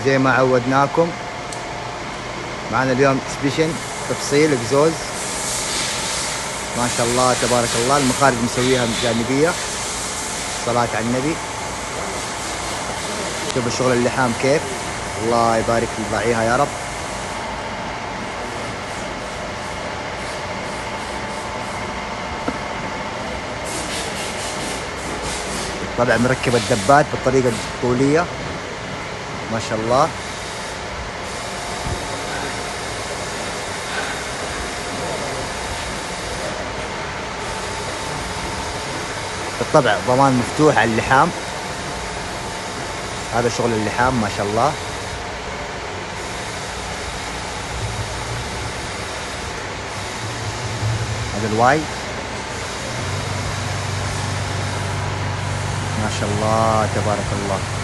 زي ما عودناكم. معنا اليوم اكسبيشن تفصيل اكزوز ما شاء الله تبارك الله. المخارج مسويها جانبية، صلاة على النبي. شوفوا شغل اللحام كيف، الله يبارك لضعيها يا رب. طبعا مركب الدبات بالطريقة الطولية ما شاء الله. بالطبع ضمان مفتوح على اللحام. هذا شغل اللحام ما شاء الله. هذا الواي ما شاء الله تبارك الله.